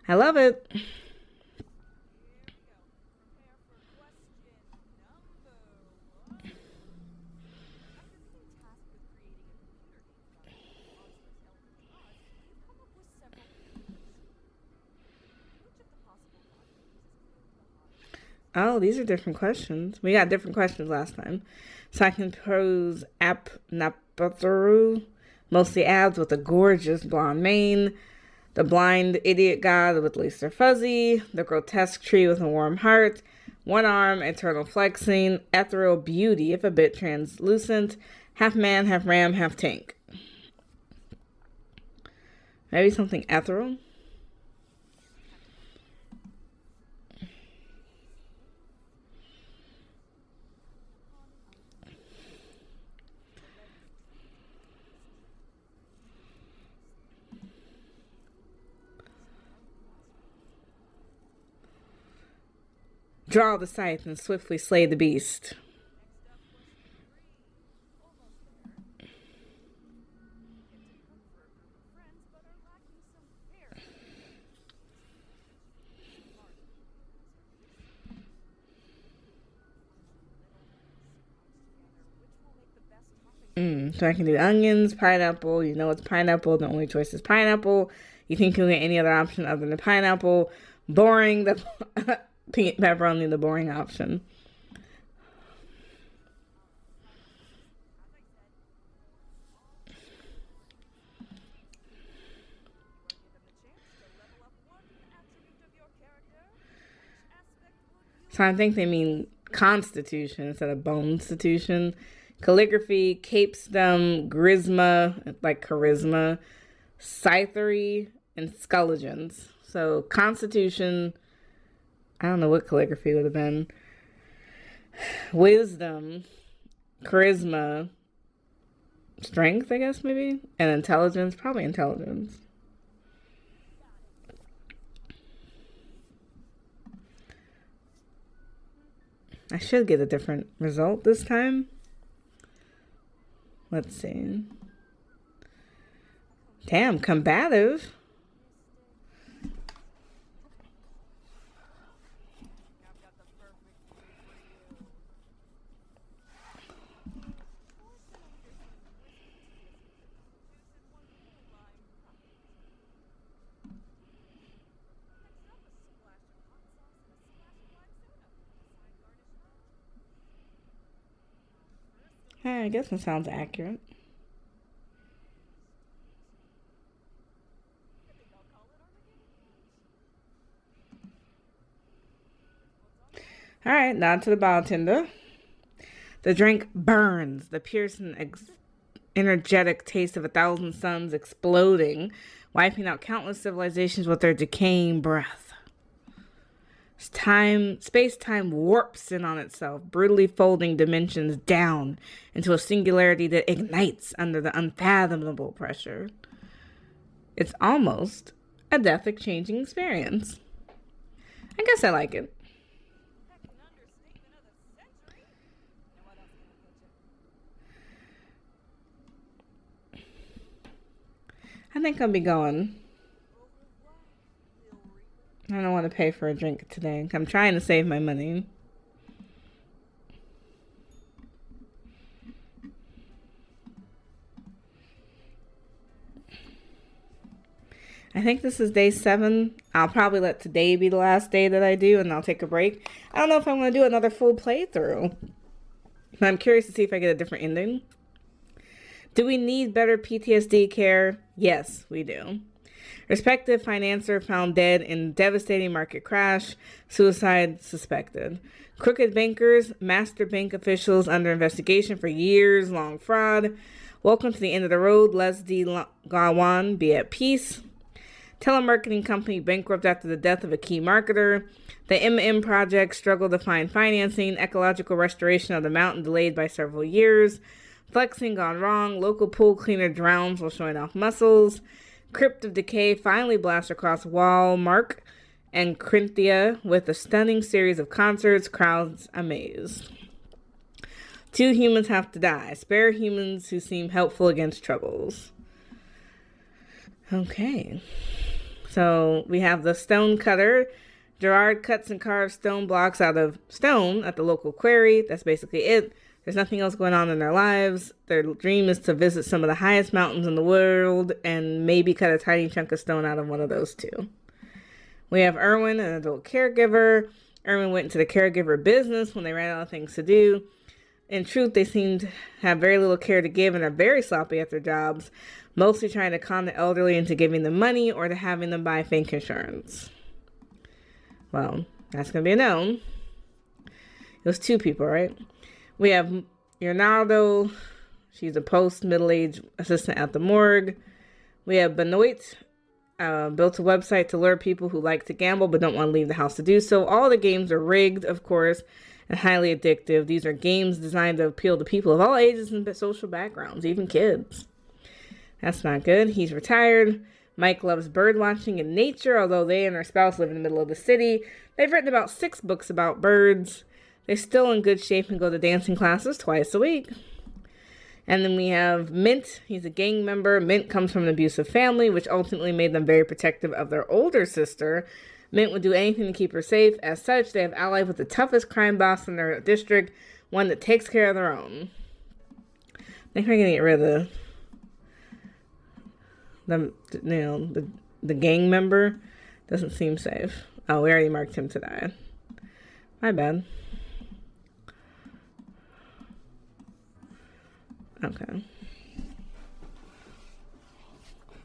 I love it. Oh, these are different questions. We got different questions last time. So I can pose Apnapathuru, mostly abs with a gorgeous blonde mane, the blind idiot god with Lisa Fuzzy, the grotesque tree with a warm heart, one arm, eternal flexing, ethereal beauty, if a bit translucent, half man, half ram, half tank. Maybe something ethereal? Draw the scythe and swiftly slay the beast. So I can do onions, pineapple. You know it's pineapple. The only choice is pineapple. You think you'll get any other option other than pineapple? Boring. The pepperoni, the boring option. So I think they mean constitution instead of bonstitution. Calligraphy, capestem, grisma, like charisma, scythery, and skulligence. So constitution, I don't know what calligraphy would have been. Wisdom, charisma, strength, I guess maybe, and intelligence, probably intelligence. I should get a different result this time. Let's see. Damn, combative. I guess that sounds accurate. All right, now to the bartender. The drink burns, the piercing, energetic taste of 1,000 suns exploding, wiping out countless civilizations with their decaying breath. Space-time warps in on itself, brutally folding dimensions down into a singularity that ignites under the unfathomable pressure. It's almost a death-exchanging experience. I guess I like it. I think I'll be going. I don't want to to pay for a drink today. I'm trying to save my money. I think this is day 7. I'll probably let today be the last day that I do, and I'll take a break. I don't know if I'm going to do another full playthrough. But I'm curious to see if I get a different ending. Do we need better PTSD care? Yes, we do. Respected financier found dead in devastating market crash. Suicide suspected. Crooked bankers, master bank officials under investigation for years-long fraud. Welcome to the end of the road. Leslie Gawan, be at peace. Telemarketing company bankrupt after the death of a key marketer. The M&M project struggled to find financing. Ecological restoration of the mountain delayed by several years. Flexing gone wrong. Local pool cleaner drowns while showing off muscles. Crypt of Decay finally blasts across Walmart and Corinthia with a stunning series of concerts. Crowds amazed. 2 humans have to die. Spare humans who seem helpful against troubles. Okay. So we have the stone cutter. Gerard cuts and carves stone blocks out of stone at the local quarry. That's basically it. There's nothing else going on in their lives. Their dream is to visit some of the highest mountains in the world and maybe cut a tiny chunk of stone out of one of those 2. We have Erwin, an adult caregiver. Erwin went into the caregiver business when they ran out of things to do. In truth, they seem to have very little care to give and are very sloppy at their jobs, mostly trying to con the elderly into giving them money or to having them buy fake insurance. Well, that's going to be a no. It was 2 people, right? We have Leonardo. She's a post-middle-aged assistant at the morgue. We have Benoit, built a website to lure people who like to gamble but don't want to leave the house to do so. All the games are rigged, of course, and highly addictive. These are games designed to appeal to people of all ages and social backgrounds, even kids. That's not good. He's retired. Mike loves bird watching and nature, although they and her spouse live in the middle of the city. They've written about 6 books about birds. They're still in good shape and go to dancing classes twice a week. And then we have Mint. He's a gang member. Mint comes from an abusive family, which ultimately made them very protective of their older sister. Mint would do anything to keep her safe. As such, they have allied with the toughest crime boss in their district, one that takes care of their own. I think we're going to get rid of the gang member. Doesn't seem safe. Oh, we already marked him to die. My bad. Okay.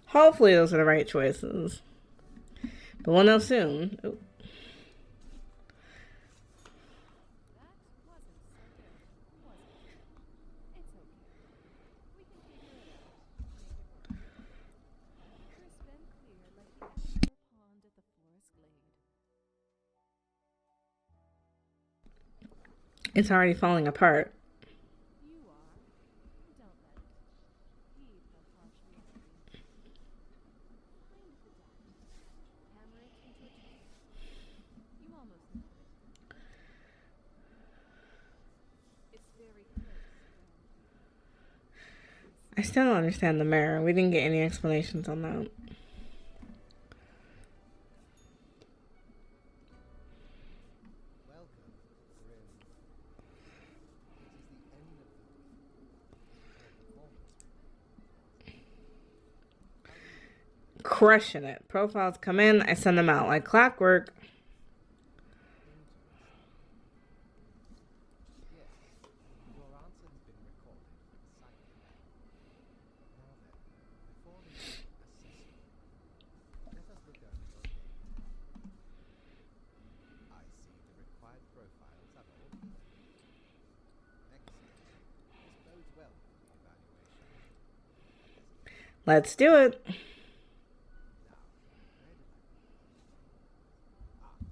Hopefully those are the right choices. But we'll know soon. Ooh. It's already falling apart. You are. Don't let it. Heed the harsh reality. Find the dot. Hammer it into a tree. You almost know it. It's very close around. I still don't understand the mirror. We didn't get any explanations on that. Welcome, Grim. It is the end of the week. Crushing it. Profiles come in, I send them out like clockwork. Yes, your answer has been recorded for the psychic. Now then, before the assessment, let us look over your data. I see the required profiles are all correct. Excellent. This bodes well for the evaluation. Let's do it. Now, where did I? Here we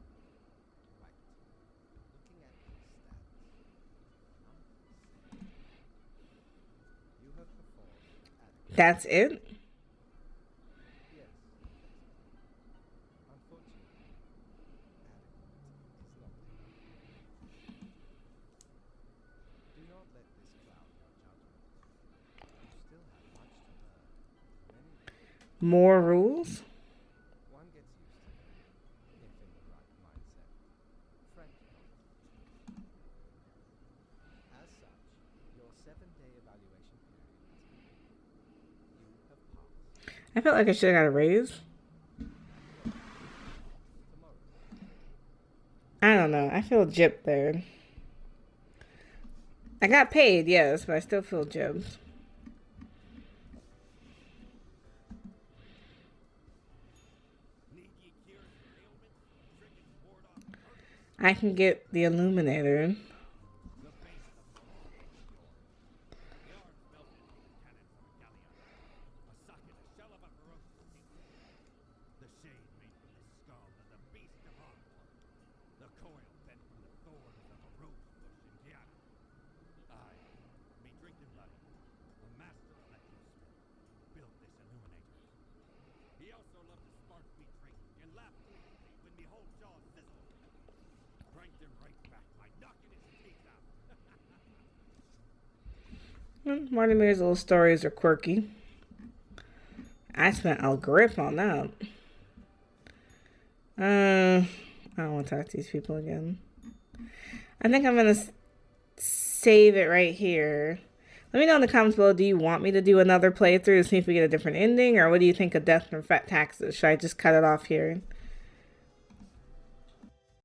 go. Right. Looking at your stats. You have performed adequately. That's it? Yes. Unfortunately, adequate is not enough. Do not let this cloud your judgment. You still have much to learn. Many More rules? one gets used to them. 7-day evaluation period has completed. You have passed. I felt like I should have got a raise. Tomorrow. I don't know. I feel gypped there. I got paid, yes, but I still feel gypped. Need ye cures for ailments? Trinkets to ward off hurt? I can get the illuminator. The base of the boat is yours. The arms melted from the cannons of a galleon. A socket, a shell of a ferocious beast. The shade made from the skull of the beast of Ardor. The coil bent from the thorns of a rose bush in Gianna. I, me drinking bloody, a master electrosmith, built this illuminator. He also loved to spark me drink and laugh gleefully when me whole jaw sizzled. Pranked him right back by knocking his teeth out. Mortimer's little stories are quirky. I spent a grip on that. I don't want to talk to these people again. I think I'm going to save it right here. Let me know in the comments below, do you want me to do another playthrough to see if we get a different ending? Or what do you think of Death from Fat Taxes? Should I just cut it off here?